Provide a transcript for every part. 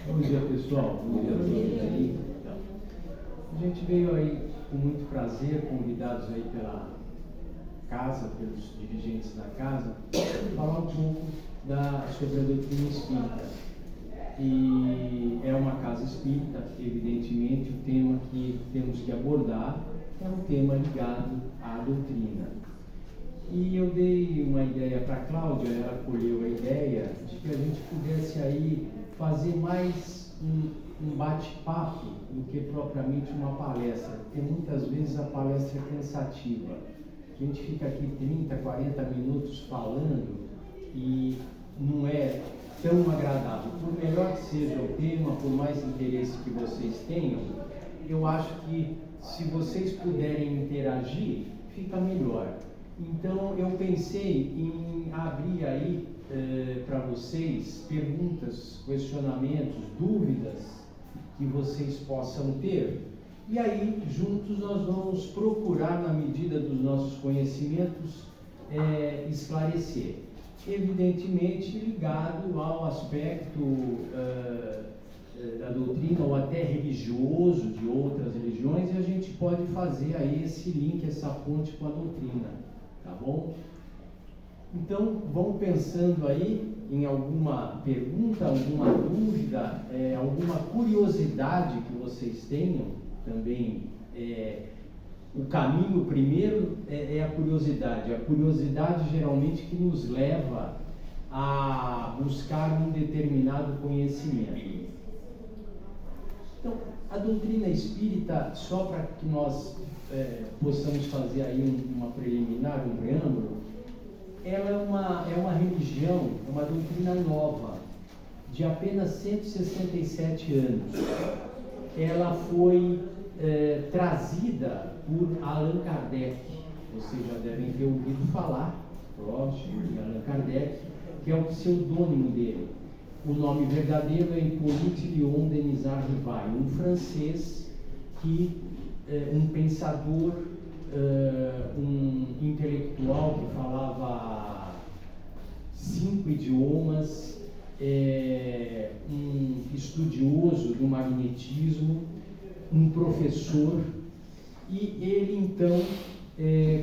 Bom dia, pessoal. Bom dia a todos aí. A gente veio aí com muito prazer, convidados aí pela casa, pelos dirigentes da casa, falar um pouco sobre a doutrina espírita. E é uma casa espírita, evidentemente, o tema que temos que abordar é um tema ligado à doutrina. E eu dei uma ideia para a Cláudia, ela acolheu a ideia de que a gente pudesse aí fazer mais um bate-papo do que propriamente uma palestra, porque muitas vezes a palestra é cansativa. A gente fica aqui 30, 40 minutos falando e não é tão agradável. Por melhor que seja o tema, por mais interesse que vocês tenham, eu acho que se vocês puderem interagir, fica melhor. Então eu pensei em abrir aí para vocês perguntas, questionamentos, dúvidas que vocês possam ter. E aí, juntos, nós vamos procurar, na medida dos nossos conhecimentos, esclarecer. Evidentemente, ligado ao aspecto da doutrina, ou até religioso, de outras religiões, e a gente pode fazer aí esse link, essa ponte com a doutrina, tá bom? Então, vão pensando aí em alguma pergunta, alguma dúvida, alguma curiosidade que vocês tenham também. O caminho primeiro é a curiosidade. A curiosidade geralmente que nos leva a buscar um determinado conhecimento. Então, a doutrina espírita, só para que nós possamos fazer aí uma preliminar, um preâmbulo, ela é uma religião, é uma doutrina nova, de apenas 167 anos. Ela foi trazida por Allan Kardec. Vocês já devem ter ouvido falar, lógico, de Allan Kardec, que é o pseudônimo dele. O nome verdadeiro é Hippolyte Léon Denisard Rivail, um francês um pensador, um intelectual que falava 5 idiomas, um estudioso do magnetismo, um professor, e ele então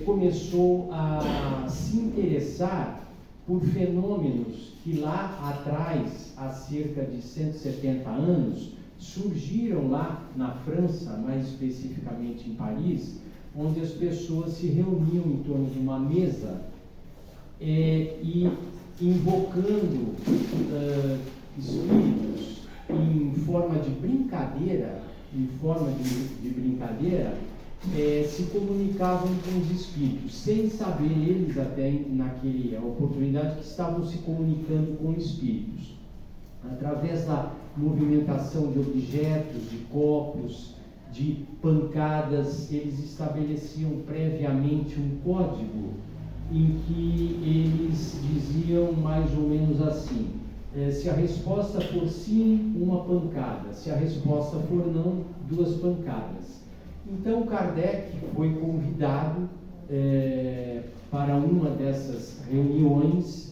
começou a se interessar por fenômenos que lá atrás, há cerca de 170 anos, surgiram lá na França, mais especificamente em Paris, onde as pessoas se reuniam em torno de uma mesa e invocando espíritos em forma de brincadeira, se comunicavam com os espíritos, sem saber eles até naquela oportunidade que estavam se comunicando com espíritos. Através da movimentação de objetos, de copos, de pancadas, eles estabeleciam previamente um código em que eles diziam mais ou menos assim: se a resposta for sim, uma pancada; se a resposta for não, 2 pancadas. Então Kardec foi convidado para uma dessas reuniões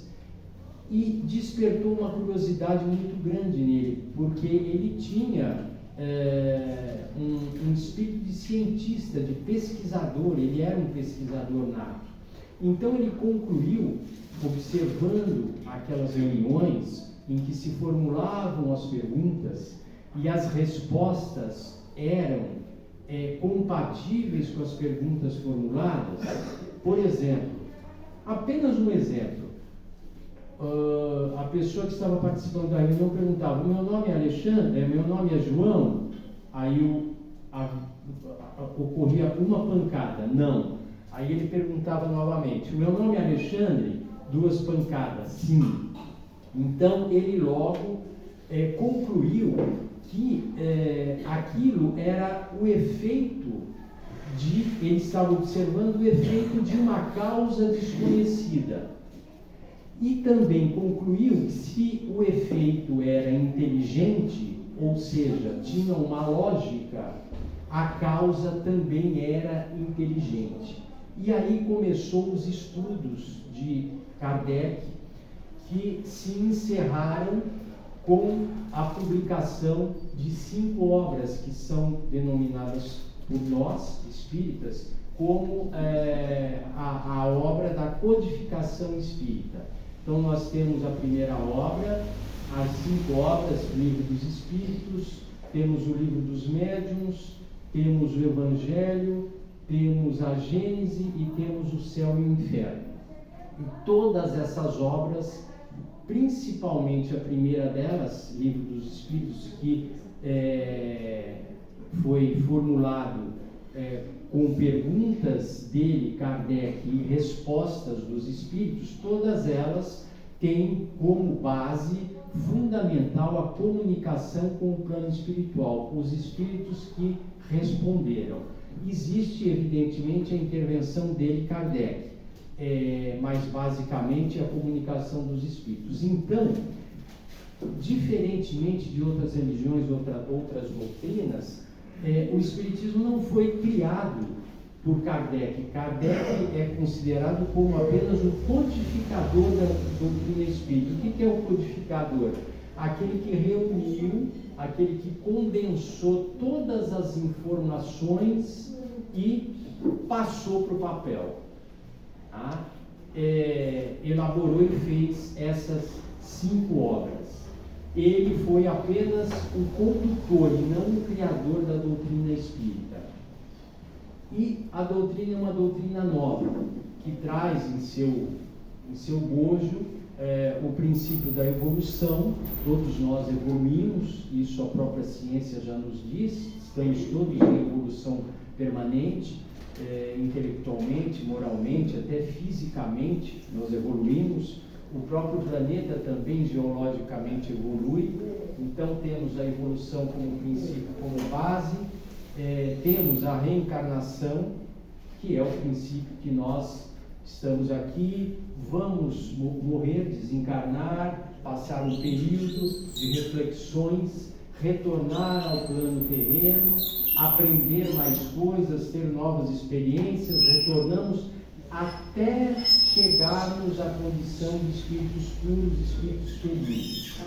e despertou uma curiosidade muito grande nele, porque ele tinha um espírito de cientista, de pesquisador, ele era um pesquisador nato. Então ele concluiu, observando aquelas reuniões em que se formulavam as perguntas e as respostas eram compatíveis com as perguntas formuladas. Por exemplo, apenas um exemplo, a pessoa que estava participando da reunião perguntava: meu nome é Alexandre, meu nome é João. Aí ocorria uma pancada, não. Aí ele perguntava novamente: o meu nome é Alexandre? 2 pancadas, sim. Então ele logo concluiu que aquilo era o efeito ele estava observando o efeito de uma causa desconhecida. E também concluiu que se o efeito era inteligente, ou seja, tinha uma lógica, a causa também era inteligente. E aí começou os estudos de Kardec, que se encerraram com a publicação de 5 obras que são denominadas por nós, espíritas, como a obra da codificação espírita. Então nós temos a primeira obra, as 5 obras, o Livro dos Espíritos, temos o Livro dos Médiuns, temos o Evangelho, temos a Gênese e temos o Céu e o Inferno. E todas essas obras, principalmente a primeira delas, Livro dos Espíritos, que foi formulado com perguntas dele, Kardec, e respostas dos Espíritos, todas elas têm como base fundamental a comunicação com o plano espiritual, os Espíritos que responderam. Existe, evidentemente, a intervenção dele, Kardec, mas basicamente a comunicação dos Espíritos. Então, diferentemente de outras religiões, outras doutrinas, o Espiritismo não foi criado por Kardec. Kardec é considerado como apenas o codificador da doutrina espírita. O que é o codificador? Aquele que reuniu, aquele que condensou todas as informações e passou para o papel. Tá? Elaborou e fez essas 5 obras. Ele foi apenas o condutor e não o criador da doutrina espírita. E a doutrina é uma doutrina nova, que traz em seu bojo o princípio da evolução. Todos nós evoluímos, isso a própria ciência já nos diz, estamos todos em evolução permanente, intelectualmente, moralmente, até fisicamente nós evoluímos. O próprio planeta também geologicamente evolui, então temos a evolução como princípio, como base, temos a reencarnação, que é o princípio que nós estamos aqui, vamos morrer, desencarnar, passar um período de reflexões, retornar ao plano terreno, aprender mais coisas, ter novas experiências, retornamos até chegarmos à condição de espíritos puros, espíritos felizes.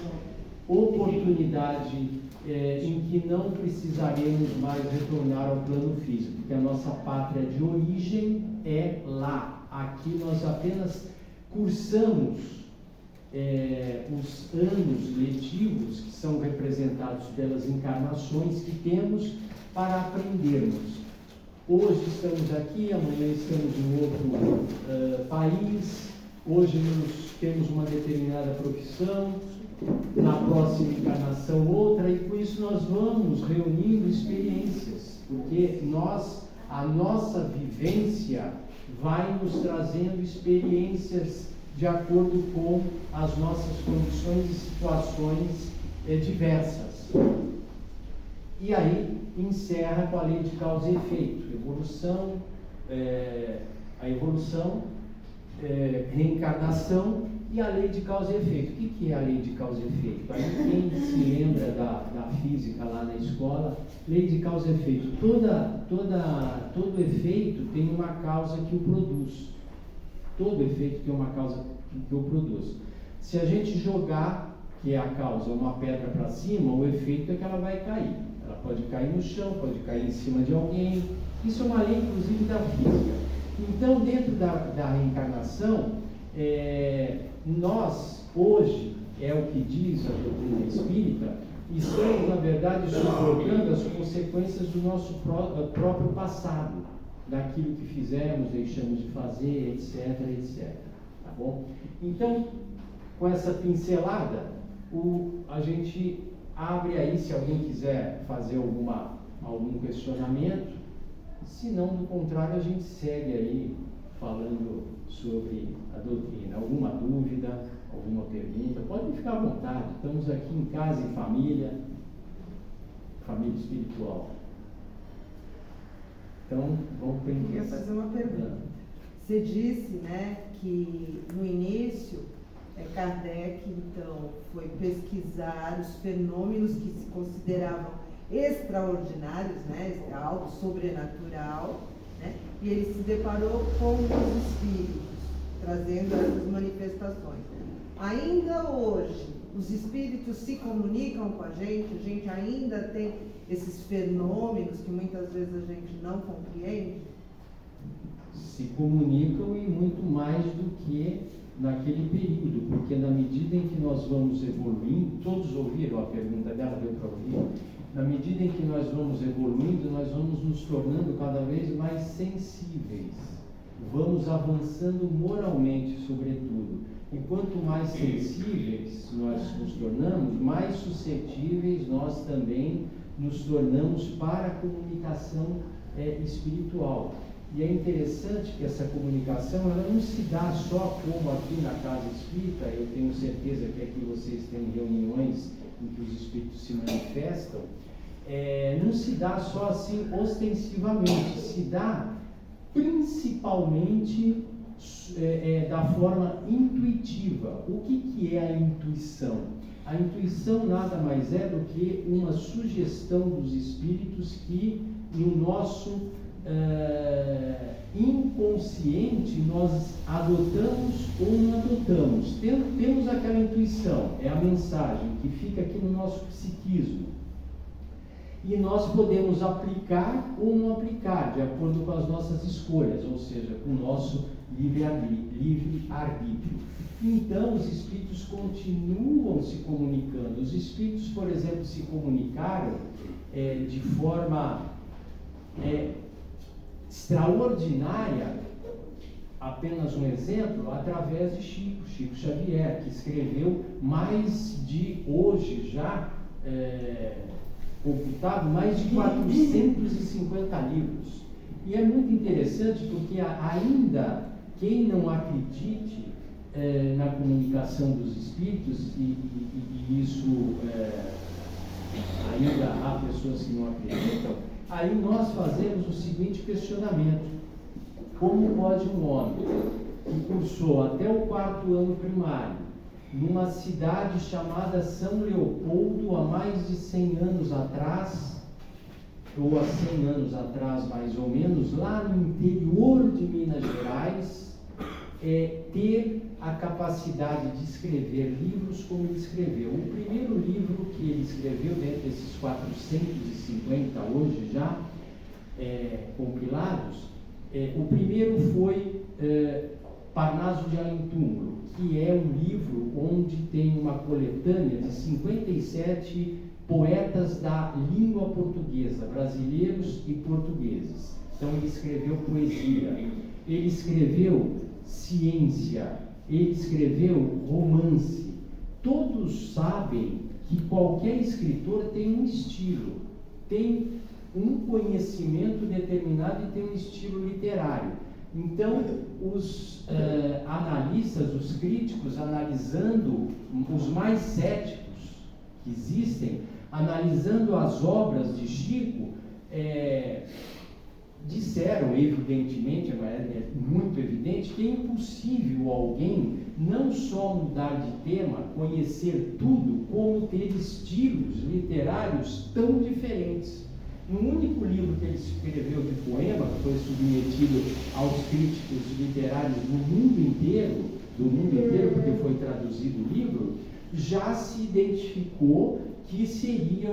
Oportunidade em que não precisaremos mais retornar ao plano físico, porque a nossa pátria de origem é lá. Aqui nós apenas cursamos os anos letivos, que são representados pelas encarnações que temos para aprendermos. Hoje estamos aqui, amanhã estamos em outro país, hoje temos uma determinada profissão, na próxima encarnação outra, e com isso nós vamos reunindo experiências, porque a nossa vivência vai nos trazendo experiências de acordo com as nossas condições e situações diversas. E aí encerra com a lei de causa e efeito, a evolução, reencarnação e a lei de causa e efeito. O que é a lei de causa e efeito? Aí quem se lembra da física lá na escola, lei de causa e efeito. Todo efeito tem uma causa que o produz. Todo efeito tem uma causa que o produz. Se a gente jogar, que é a causa, uma pedra para cima, o efeito é que ela vai cair. Ela pode cair no chão, pode cair em cima de alguém. Isso é uma lei, inclusive, da física. Então, dentro da reencarnação, nós, hoje, é o que diz a doutrina espírita, estamos, na verdade, suportando as consequências do nosso próprio passado, daquilo que fizemos, deixamos de fazer, etc, etc. Tá bom? Então, com essa pincelada, a gente abre aí, se alguém quiser fazer algum questionamento. Se não, do contrário, a gente segue aí falando sobre a doutrina. Alguma dúvida, alguma pergunta, podem ficar à vontade. Estamos aqui em casa, em família espiritual. Então, vamos para Eu queria fazer uma pergunta. Você disse, né, que no início Kardec, então, foi pesquisar os fenômenos que se consideravam extraordinários, né, algo sobrenatural, né, e ele se deparou com os espíritos, trazendo essas manifestações. Ainda hoje, os espíritos se comunicam com a gente ainda tem esses fenômenos que muitas vezes a gente não compreende? Se comunicam e muito mais do que naquele período, porque na medida em que nós vamos evoluindo, todos ouviram a pergunta dela, deu para ouvir? Na medida em que nós vamos evoluindo, nós vamos nos tornando cada vez mais sensíveis, vamos avançando moralmente, sobretudo. E quanto mais sensíveis nós nos tornamos, mais suscetíveis nós também nos tornamos para a comunicação espiritual. E é interessante que essa comunicação ela não se dá só como aqui na casa espírita. Eu tenho certeza que aqui vocês têm reuniões em que os espíritos se manifestam. Não se dá só assim ostensivamente, se dá principalmente da forma intuitiva. O que é a intuição? A intuição nada mais é do que uma sugestão dos espíritos que no nosso inconsciente nós adotamos ou não adotamos. Temos aquela intuição, é a mensagem que fica aqui no nosso psiquismo. E nós podemos aplicar ou não aplicar, de acordo com as nossas escolhas, ou seja, com o nosso livre-arbítrio. Então, os espíritos continuam se comunicando. Os espíritos, por exemplo, se comunicaram de forma extraordinária, apenas um exemplo, através de Chico Xavier, que escreveu mais de, hoje já, computado, mais de 450 livros. E é muito interessante porque ainda quem não acredite na comunicação dos espíritos, e isso ainda há pessoas que não acreditam, aí nós fazemos o seguinte questionamento: como pode um homem que cursou até o 4º ano primário numa cidade chamada São Leopoldo há mais de 100 anos atrás, ou há 100 anos atrás mais ou menos, lá no interior de Minas Gerais, ter a capacidade de escrever livros como ele escreveu? O primeiro livro que ele escreveu, dentro desses 450 hoje já compilados, o primeiro foi Parnaso de Além Túmulo, que é um livro onde tem uma coletânea de 57 poetas da língua portuguesa, brasileiros e portugueses. Então ele escreveu poesia, ele escreveu ciência, ele escreveu romance. Todos sabem que qualquer escritor tem um estilo, tem um conhecimento determinado e tem um estilo literário. Então, os analistas, os críticos, analisando os mais céticos que existem, analisando as obras de Chico, disseram, evidentemente, é muito evidente, que é impossível alguém não só mudar de tema, conhecer tudo, como ter estilos literários tão diferentes. No único livro que ele escreveu de poema, que foi submetido aos críticos literários do mundo inteiro, porque foi traduzido o livro, já se identificou que seria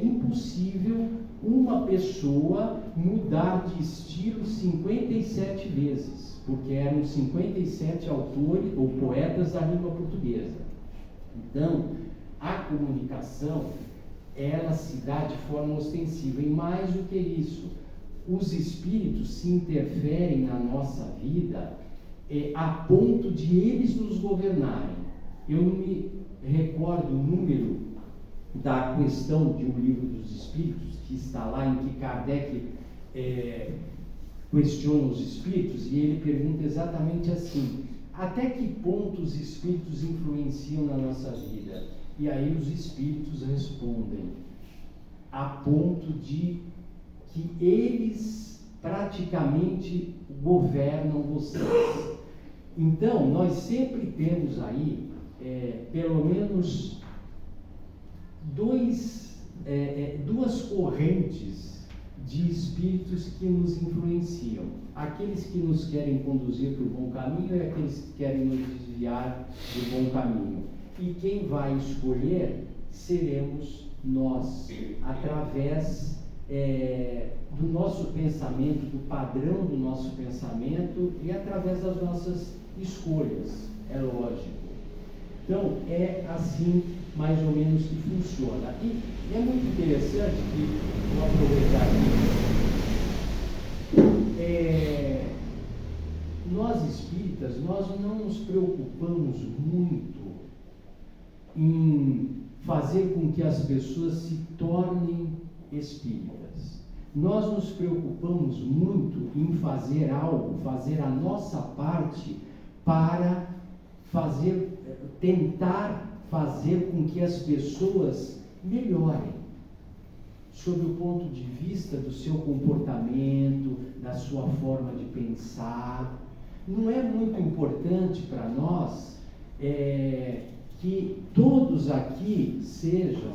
impossível uma pessoa mudar de estilo 57 vezes, porque eram 57 autores ou poetas da língua portuguesa. Então, a comunicação, ela se dá de forma ostensiva, e mais do que isso, os espíritos se interferem na nossa vida a ponto de eles nos governarem. Eu não me recordo o número da questão de um livro dos espíritos, que está lá, em que Kardec questiona os espíritos, e ele pergunta exatamente assim: até que ponto os espíritos influenciam na nossa vida? E aí os espíritos respondem: a ponto de que eles praticamente governam vocês. Então, nós sempre temos aí pelo menos duas correntes de espíritos que nos influenciam: aqueles que nos querem conduzir para o bom caminho e aqueles que querem nos desviar do bom caminho. e quem vai escolher seremos nós, através do nosso pensamento, do padrão do nosso pensamento e através das nossas escolhas, é lógico. Então, é assim mais ou menos que funciona. E é muito interessante que, vou aproveitar aqui, nós espíritas, nós não nos preocupamos muito em fazer com que as pessoas se tornem espíritas. Nós nos preocupamos muito em fazer algo, fazer a nossa parte para tentar fazer com que as pessoas melhorem, sob o ponto de vista do seu comportamento, da sua forma de pensar. Não é muito importante para nós que todos aqui sejam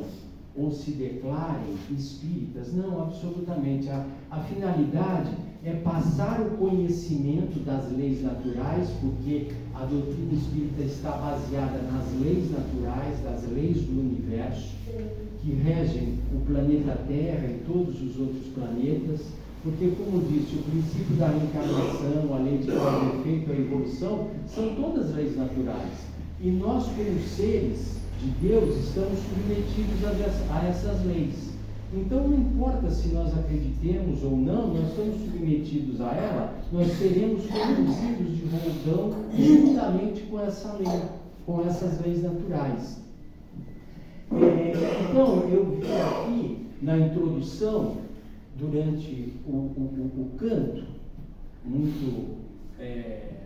ou se declarem espíritas. Não, absolutamente. A finalidade é passar o conhecimento das leis naturais, porque a doutrina espírita está baseada nas leis naturais, das leis do universo, que regem o planeta Terra e todos os outros planetas, porque, como disse, o princípio da reencarnação, a lei de causa e efeito, a evolução, são todas leis naturais. E nós, como seres de Deus, estamos submetidos a essas leis. Então, não importa se nós acreditemos ou não, nós estamos submetidos a ela, nós seremos conduzidos de roldão juntamente com essa lei, com essas leis naturais. Então, eu vi aqui na introdução, durante o canto, muito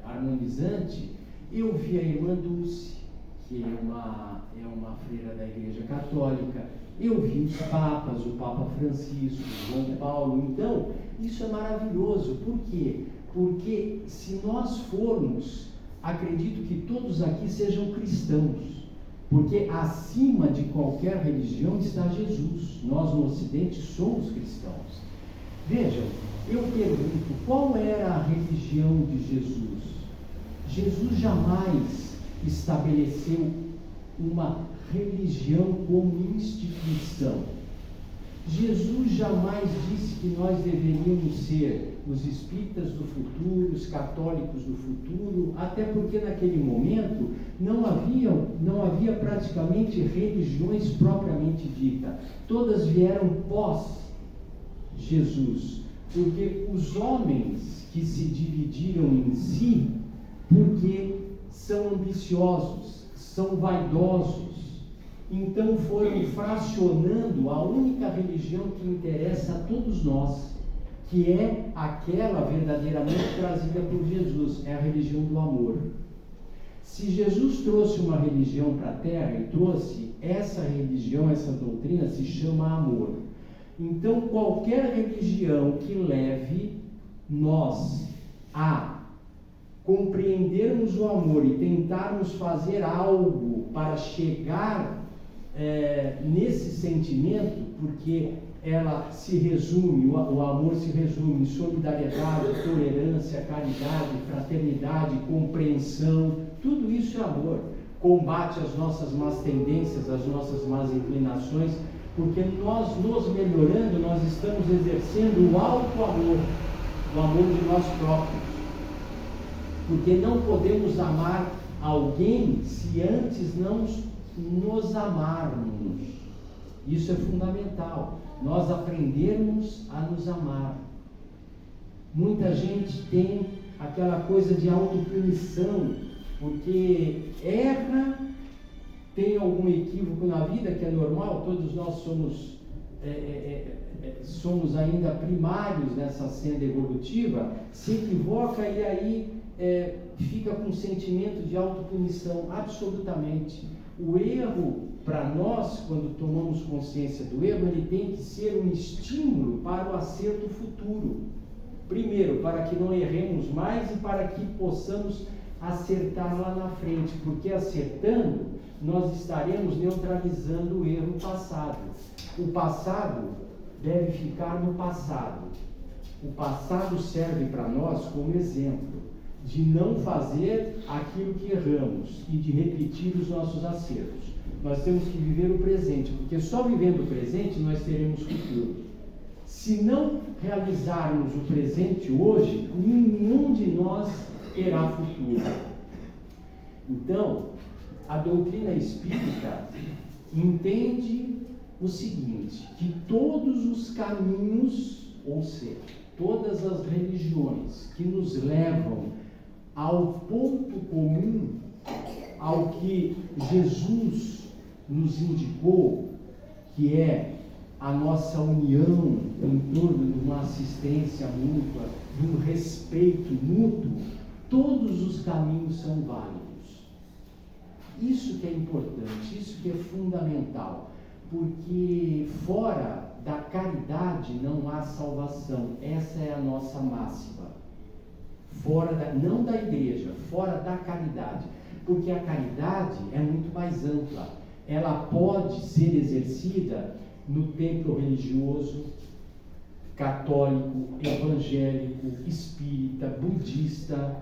harmonizante, eu vi a irmã Dulce, que é uma freira da Igreja Católica. Eu vi os papas, o Papa Francisco, João Paulo. Então, isso é maravilhoso. Por quê? Porque se nós formos, acredito que todos aqui sejam cristãos. Porque acima de qualquer religião está Jesus. Nós no Ocidente somos cristãos. Vejam, eu pergunto, qual era a religião de Jesus? Jesus jamais estabeleceu uma religião como instituição. Jesus jamais disse que nós deveríamos ser os espíritas do futuro, os católicos do futuro, até porque naquele momento não havia praticamente religiões propriamente dita. Todas vieram pós Jesus, porque os homens que se dividiram em si, porque são ambiciosos, são vaidosos, então foram fracionando a única religião que interessa a todos nós, que é aquela verdadeiramente trazida por Jesus, é a religião do amor. Se Jesus trouxe uma religião para a Terra e trouxe essa religião, essa doutrina, se chama amor. Então qualquer religião que leve nós a compreendermos o amor e tentarmos fazer algo para chegar nesse sentimento, porque ela se resume, o amor se resume em solidariedade, tolerância, caridade, fraternidade, compreensão, tudo isso é amor. Combate as nossas más tendências, as nossas más inclinações, porque nós nos melhorando, nós estamos exercendo o alto amor, o amor de nós próprios. Porque não podemos amar alguém se antes não nos amarmos. Isso é fundamental, nós aprendermos a nos amar. Muita gente tem aquela coisa de autopunição, porque erra, tem algum equívoco na vida, que é normal, todos nós somos ainda primários nessa senda evolutiva, se equivoca e aí fica com um sentimento de autopunição. Absolutamente. O erro, para nós, quando tomamos consciência do erro, ele tem que ser um estímulo para o acerto futuro. Primeiro, para que não erremos mais e para que possamos acertar lá na frente, porque acertando, nós estaremos neutralizando o erro passado. O passado deve ficar no passado. O passado serve para nós como exemplo. de não fazer aquilo que erramos e de repetir os nossos acertos. Nós temos que viver o presente, porque só vivendo o presente nós teremos futuro. Se não realizarmos o presente hoje, nenhum de nós terá futuro. Então, a doutrina espírita entende o seguinte, que todos os caminhos, ou seja, todas as religiões que nos levam ao ponto comum, ao que Jesus nos indicou, que é a nossa união em torno de uma assistência mútua, de um respeito mútuo, todos os caminhos são válidos. Isso que é importante, isso que é fundamental, porque fora da caridade não há salvação. Essa é a nossa máxima. Não da igreja, fora da caridade, porque a caridade é muito mais ampla. Ela pode ser exercida no templo religioso, católico, evangélico, espírita, budista.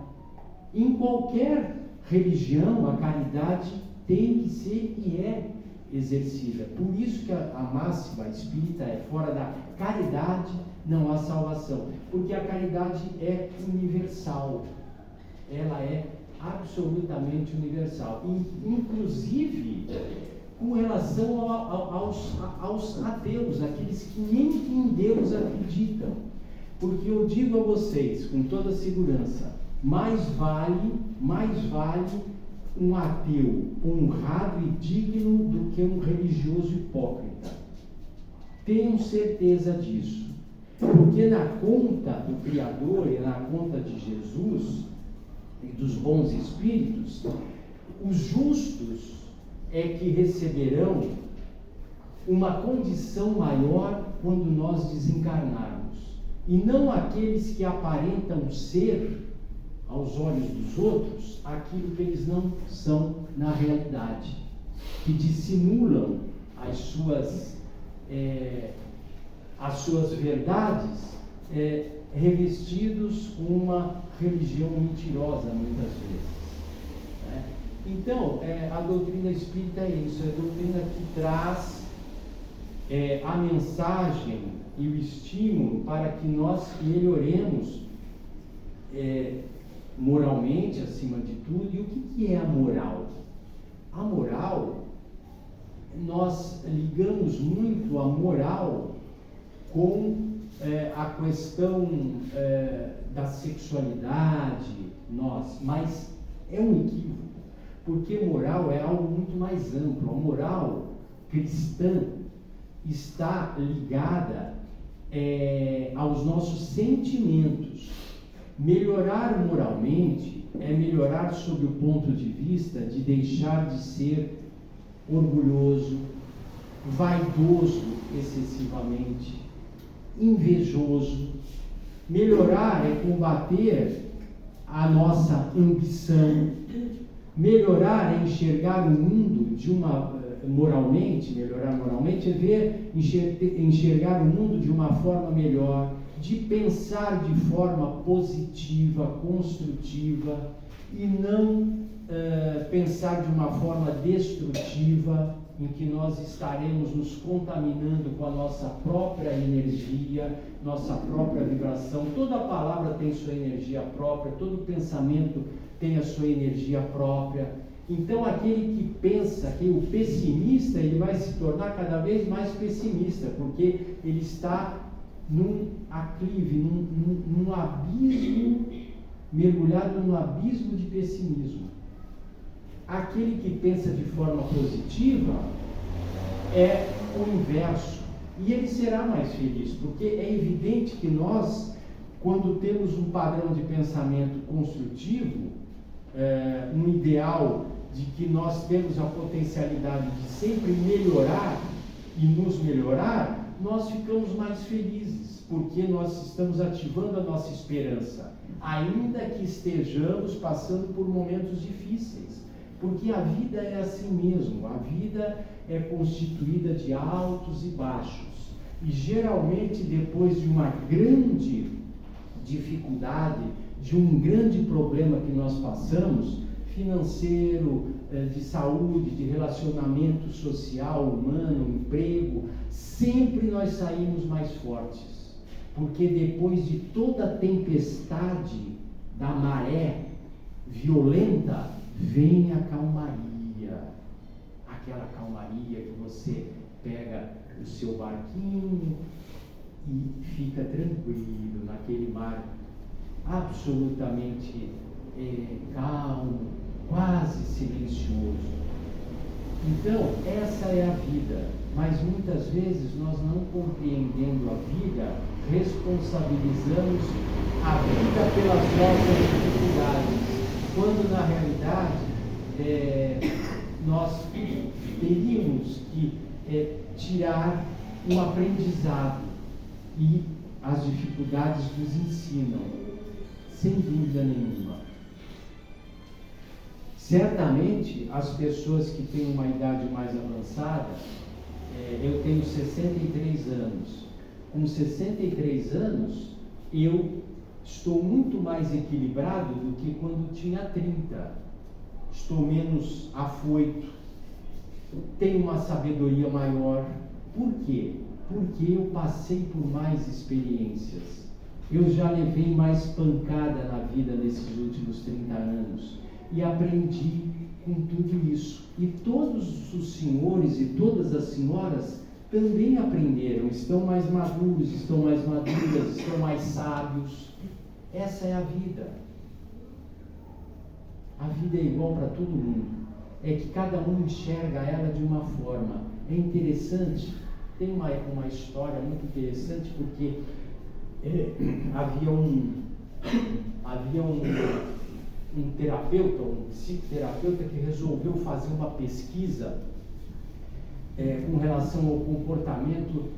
Em qualquer religião, a caridade tem que ser e é exercida. Por isso que a máxima espírita é: fora da caridade não há salvação, porque a caridade é universal, ela é absolutamente universal, inclusive com relação aos ateus, aqueles que nem em Deus acreditam. Porque eu digo a vocês com toda segurança, mais vale um ateu honrado e digno do que um religioso hipócrita. Tenham certeza disso, porque na conta do Criador e na conta de Jesus e dos bons espíritos, os justos é que receberão uma condição maior quando nós desencarnarmos, e não aqueles que aparentam ser, aos olhos dos outros, aquilo que eles não são na realidade, que dissimulam as suas verdades, revestidos com uma religião mentirosa, muitas vezes. Né? Então, a doutrina espírita é isso, é a doutrina que traz a mensagem e o estímulo para que nós melhoremos moralmente, acima de tudo. E o que é a moral? A moral, nós ligamos muito a moral com a questão da sexualidade, mas é um equívoco, porque moral é algo muito mais amplo. A moral cristã está ligada aos nossos sentimentos. Melhorar moralmente é melhorar sob o ponto de vista de deixar de ser orgulhoso, vaidoso excessivamente, invejoso. Melhorar é combater a nossa ambição. Melhorar é enxergar o mundo melhorar moralmente é enxergar o mundo de uma forma melhor, de pensar de forma positiva, construtiva, e não pensar de uma forma destrutiva, em que nós estaremos nos contaminando com a nossa própria energia, nossa própria vibração. Toda palavra tem sua energia própria, todo pensamento tem a sua energia própria. Então, aquele que pensa, que o pessimista, ele vai se tornar cada vez mais pessimista, porque ele está num aclive, num abismo, mergulhado num abismo de pessimismo. Aquele que pensa de forma positiva é o inverso, e ele será mais feliz, porque é evidente que nós, quando temos um padrão de pensamento construtivo, um ideal de que nós temos a potencialidade de sempre melhorar e nos melhorar, nós ficamos mais felizes, porque nós estamos ativando a nossa esperança, ainda que estejamos passando por momentos difíceis, porque a vida é assim mesmo. A vida é constituída de altos e baixos, e geralmente depois de uma grande dificuldade, de um grande problema que nós passamos, financeiro, de saúde, de relacionamento social, humano, emprego, sempre nós saímos mais fortes, porque depois de toda a tempestade da maré violenta, vem a calmaria, aquela calmaria que você pega o seu barquinho e fica tranquilo naquele mar absolutamente calmo, quase silencioso. Então, essa é a vida, mas muitas vezes nós não compreendendo a vida, responsabilizamos a vida pelas nossas dificuldades, quando na realidade nós teríamos que tirar um aprendizado, e as dificuldades nos ensinam, sem dúvida nenhuma. Certamente, as pessoas que têm uma idade mais avançada, eu tenho 63 anos. Com 63 anos, eu estou muito mais equilibrado do que quando tinha 30. Estou menos afoito, tenho uma sabedoria maior. Por quê? Porque eu passei por mais experiências. Eu já levei mais pancada na vida nesses últimos 30 anos e aprendi com tudo isso. E todos os senhores e todas as senhoras também aprenderam, estão mais maduros, estão mais maduras, estão mais sábios. Essa é a vida. A vida é igual para todo mundo. É que cada um enxerga ela de uma forma. É interessante, tem uma história muito interessante, porque havia um terapeuta, um psicoterapeuta que resolveu fazer uma pesquisa com relação ao comportamento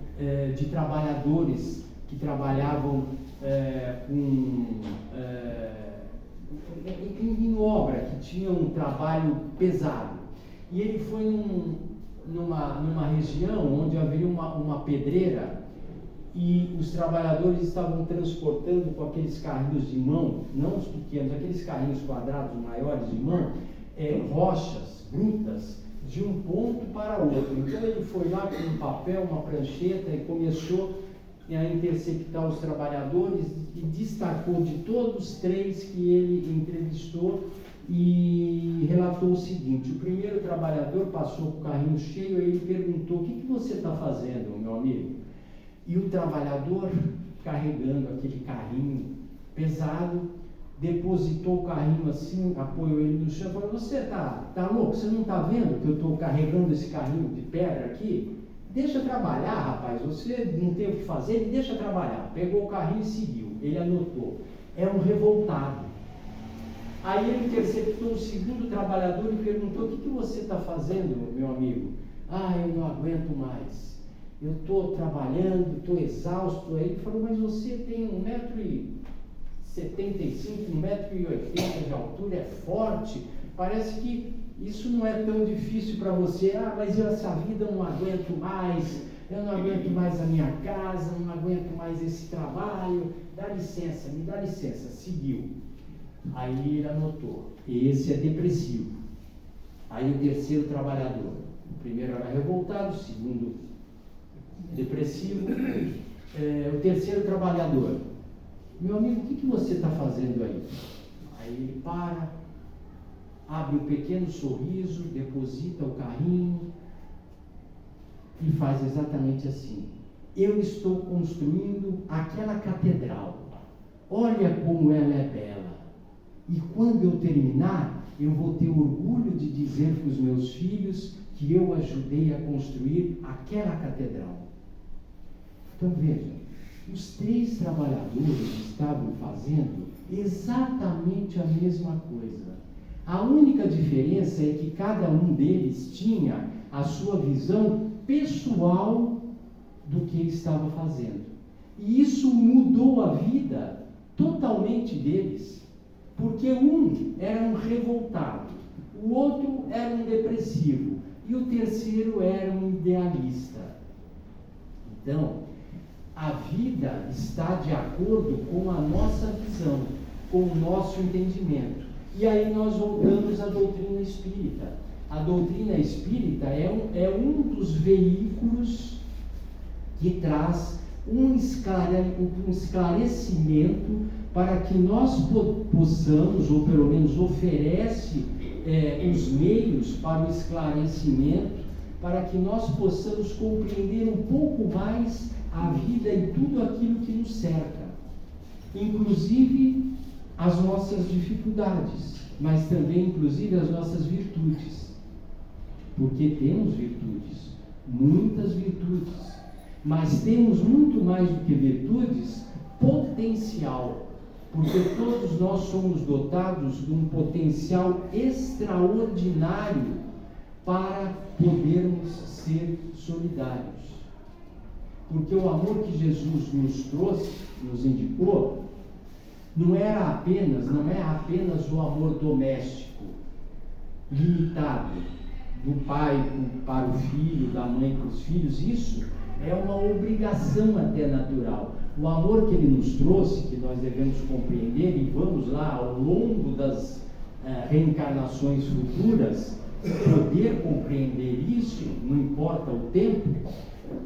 de trabalhadores que trabalhavam em obra, que tinham um trabalho pesado. E ele foi numa região onde havia uma pedreira e os trabalhadores estavam transportando com aqueles carrinhos de mão, não os pequenos, aqueles carrinhos quadrados maiores de mão, rochas brutas de um ponto para outro. Então ele foi lá com um papel, uma prancheta e começou a interceptar os trabalhadores e destacou de todos os 3 que ele entrevistou e relatou o seguinte: o primeiro trabalhador passou com o carrinho cheio e ele perguntou: o que você está fazendo, meu amigo? E o trabalhador, carregando aquele carrinho pesado, depositou o carrinho assim, apoiou ele no chão e falou: você tá louco? Você não está vendo que eu estou carregando esse carrinho de pedra aqui? Deixa trabalhar, rapaz, você não tem o que fazer, ele deixa trabalhar. Pegou o carrinho e seguiu. Ele anotou: é um revoltado. Aí ele interceptou o segundo trabalhador e perguntou: o que você está fazendo, meu amigo? Eu não aguento mais. Eu estou trabalhando, estou exausto. Aí ele falou: mas você tem 1,75 m, 1,80 m de altura, é forte, parece que isso não é tão difícil para você. Mas essa vida eu não aguento mais, eu não aguento mais a minha casa, não aguento mais esse trabalho, dá licença, me dá licença. Seguiu. Aí ele anotou: esse é depressivo. Aí o terceiro trabalhador, o primeiro era revoltado, o segundo depressivo, o terceiro trabalhador: meu amigo, o que você está fazendo aí? Aí ele para, abre um pequeno sorriso, deposita o carrinho e faz exatamente assim: eu estou construindo aquela catedral, olha como ela é bela, e quando eu terminar, eu vou ter orgulho de dizer para os meus filhos que eu ajudei a construir aquela catedral. Então vejam, os 3 trabalhadores estavam fazendo exatamente a mesma coisa. A única diferença é que cada um deles tinha a sua visão pessoal do que ele estava fazendo. E isso mudou a vida totalmente deles, porque um era um revoltado, o outro era um depressivo e o terceiro era um idealista. Então, a vida está de acordo com a nossa visão. com o nosso entendimento. E aí nós voltamos à doutrina espírita. A doutrina espírita é um dos veículos que traz um esclarecimento para que nós possamos, ou pelo menos oferece os meios para o esclarecimento, para que nós possamos compreender um pouco mais a vida e tudo aquilo que nos cerca, inclusive as nossas dificuldades, mas também inclusive as nossas virtudes, porque temos virtudes, muitas virtudes, mas temos muito mais do que virtudes, potencial, porque todos nós somos dotados de um potencial extraordinário para podermos ser solidários. Porque o amor que Jesus nos trouxe, nos indicou, não é apenas o amor doméstico, limitado, do pai para o filho, da mãe para os filhos. Isso é uma obrigação até natural. O amor que ele nos trouxe, que nós devemos compreender, e vamos lá, ao longo das reencarnações futuras, poder compreender isso, não importa o tempo,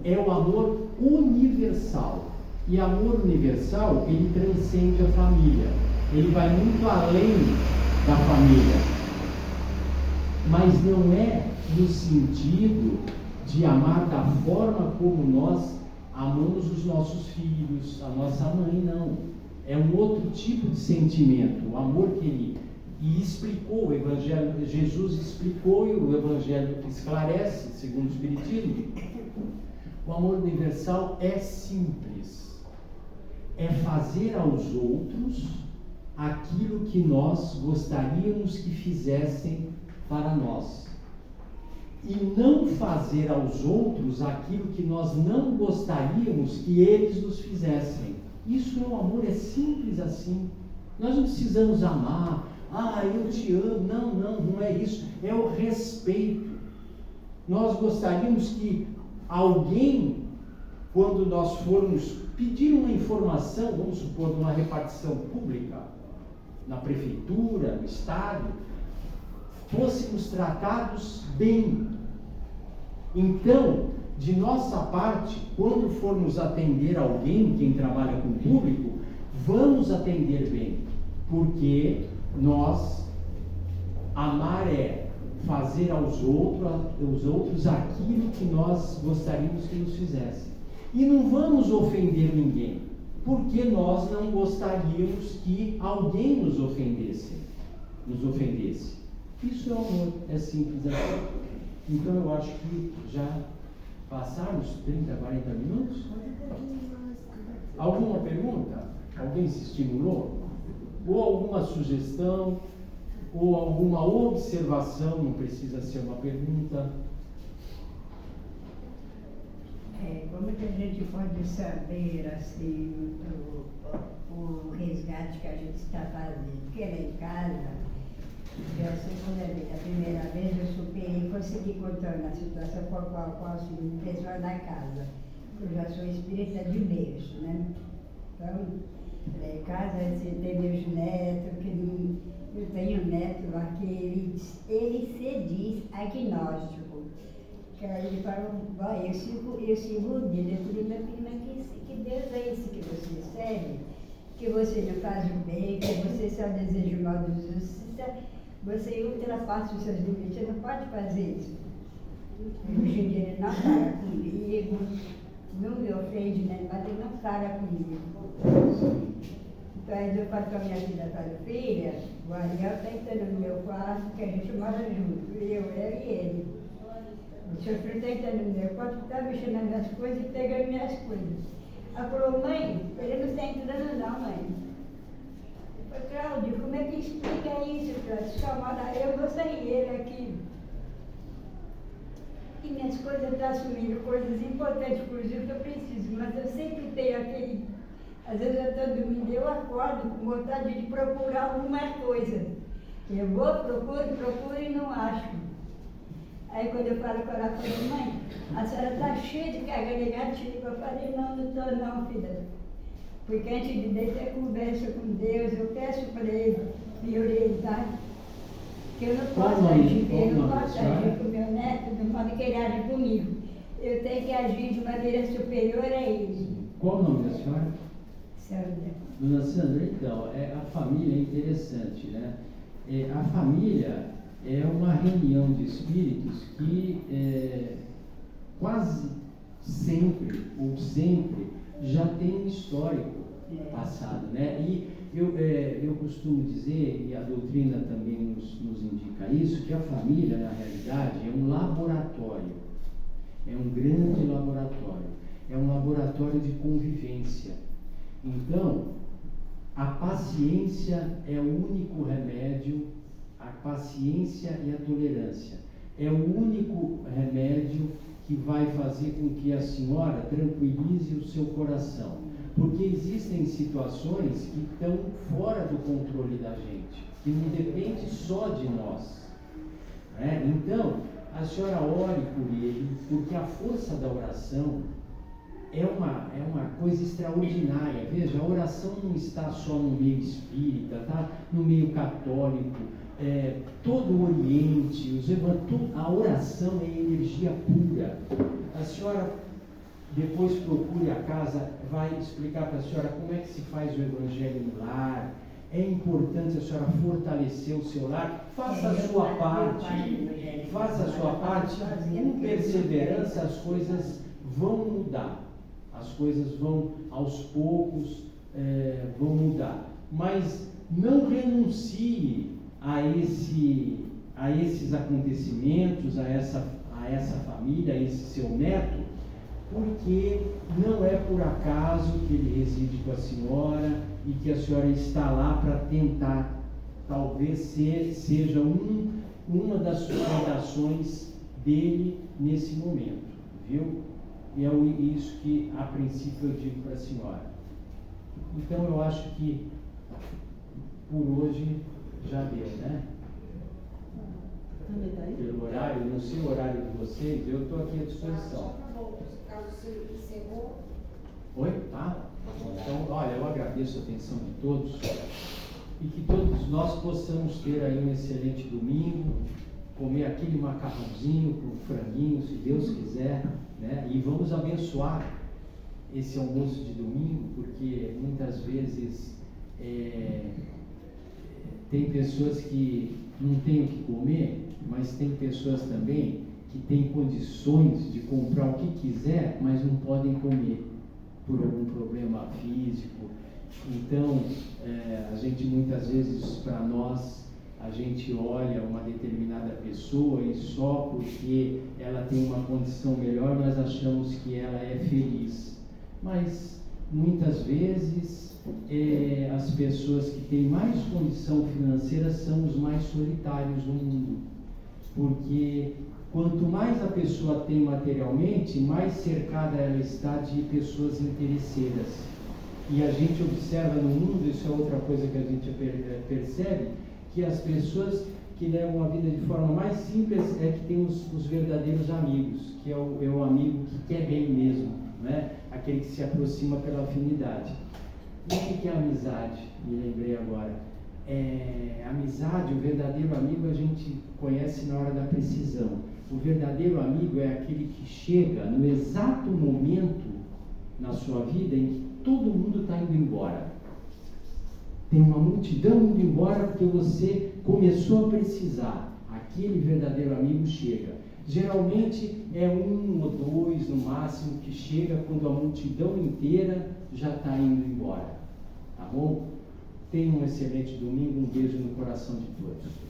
é o amor universal. E amor universal, ele transcende a família. Ele vai muito além da família. Mas não é no sentido de amar da forma como nós amamos os nossos filhos, a nossa mãe, não. É um outro tipo de sentimento. O amor que ele explicou, o Evangelho, Jesus explicou e o Evangelho esclarece, segundo o Espiritismo. O amor universal é simples. É fazer aos outros aquilo que nós gostaríamos que fizessem para nós. E não fazer aos outros aquilo que nós não gostaríamos que eles nos fizessem. Isso é o amor, é simples assim. Nós não precisamos amar, eu te amo, não é isso, é o respeito. Nós gostaríamos que alguém, quando nós formos pedir uma informação, vamos supor, numa repartição pública, na prefeitura, no estado, fôssemos tratados bem. Então, de nossa parte, quando formos atender alguém, quem trabalha com o público, vamos atender bem, porque amar é fazer aos outros aquilo que nós gostaríamos que nos fizessem. E não vamos ofender ninguém, porque nós não gostaríamos que alguém nos ofendesse. Isso é amor, é simples assim. Então eu acho que já passaram os 30, 40 minutos. Alguma pergunta? Alguém se estimulou? Ou alguma sugestão? Ou alguma observação? Não precisa ser uma pergunta. Como que a gente pode saber assim o resgate que a gente está fazendo? Porque lá em casa, a segunda vez, a primeira vez eu superei e consegui contornar a situação com a qual posso o pessoal da casa. Eu já sou espírita de berço, né? Então, lá em casa tem meus netos, eu tenho um neto lá que ele se diz agnóstico. Que aí ele falou, eu sigo iludido, eu falei, minha prima, que Deus é esse que você serve? Que você não faz o bem, que você só deseja o mal dos outros, você ultrapassa os seus limites, você não pode fazer isso. Hoje em dia ele não para comigo, não me ofende, né? Mas ele não para comigo. Então aí eu falo com a minha filha, o Ariel está entrando no meu quarto, que a gente mora junto, eu e ele. O senhor está entrando no meu quarto, está mexendo nas minhas coisas e pegando minhas coisas. Ela falou, mãe, ele não está entrando não, mãe. Eu falei, Cláudio, como é que explica isso, Cláudio? Calma, eu vou sair ele aqui. E minhas coisas estão assumindo coisas importantes, inclusive que eu preciso, mas eu sempre tenho aquele... Às vezes eu estou dormindo, eu acordo com vontade de procurar alguma coisa. Eu vou, procuro e não acho. Aí quando eu falo com ela, ela fala, mãe, a senhora está cheia de carga negativa. Eu falei, não estou não, filha. Porque antes de ter conversa com Deus, eu peço para Ele me orientar. Que eu não posso agir, eu não posso agir com o meu neto, não pode querer agir comigo. Eu tenho que agir de maneira superior a ele. Qual o nome da senhora? Sandra. Dona Sandra, então, a família é interessante, né? A família é uma reunião de espíritos que quase sempre, ou sempre, já tem um histórico passado, né? E eu costumo dizer, e a doutrina também nos indica isso, que a família, na realidade, é um laboratório, é um grande laboratório, é um laboratório de convivência. Então, a paciência é o único remédio, a paciência e a tolerância é o único remédio que vai fazer com que a senhora tranquilize o seu coração. Porque existem situações que estão fora do controle da gente, que não depende só de nós. Né? Então, a senhora ore por ele, porque a força da oração é uma coisa extraordinária. Veja, a oração não está só no meio espírita, tá? No meio católico, todo o Oriente, a oração é energia pura. A senhora depois procure a casa, vai explicar para a senhora como é que se faz o evangelho no lar. É importante a senhora fortalecer o seu lar. Faça a sua parte. Faça a sua parte. Com perseverança as coisas vão mudar. As coisas vão, aos poucos, vão mudar. Mas não renuncie a esses acontecimentos, a essa família, a esse seu neto, porque não é por acaso que ele reside com a senhora e que a senhora está lá para tentar, talvez seja uma das sustentações dele nesse momento, viu? E é isso que, a princípio, eu digo para a senhora. Então, eu acho que, por hoje, já deu, né? Pelo horário, não sei o horário de vocês, eu estou aqui à disposição. Oi? Tá? Então, olha, eu agradeço a atenção de todos e que todos nós possamos ter aí um excelente domingo, comer aquele macarrãozinho com franguinho, se Deus quiser, né? E vamos abençoar esse almoço de domingo, porque muitas vezes tem pessoas que não têm o que comer, mas tem pessoas também que têm condições de comprar o que quiser, mas não podem comer por algum problema físico. Então, a gente muitas vezes, para nós, a gente olha uma determinada pessoa e só porque ela tem uma condição melhor nós achamos que ela é feliz. Mas muitas vezes as pessoas que têm mais condição financeira são os mais solitários do mundo, porque quanto mais a pessoa tem materialmente, mais cercada ela está de pessoas interesseiras. E a gente observa no mundo, isso é outra coisa que a gente percebe, que as pessoas que levam a vida de forma mais simples é que tem os verdadeiros amigos, que é o amigo que quer bem mesmo, né? Aquele que se aproxima pela afinidade. E o que é amizade? Me lembrei agora. Amizade, o verdadeiro amigo a gente conhece na hora da precisão. O verdadeiro amigo é aquele que chega no exato momento na sua vida em que todo mundo está indo embora. Tem uma multidão indo embora porque você começou a precisar. Aquele verdadeiro amigo chega. Geralmente é 1 ou 2 no máximo que chega quando a multidão inteira já está indo embora. Tá bom? Tenha um excelente domingo, um beijo no coração de todos.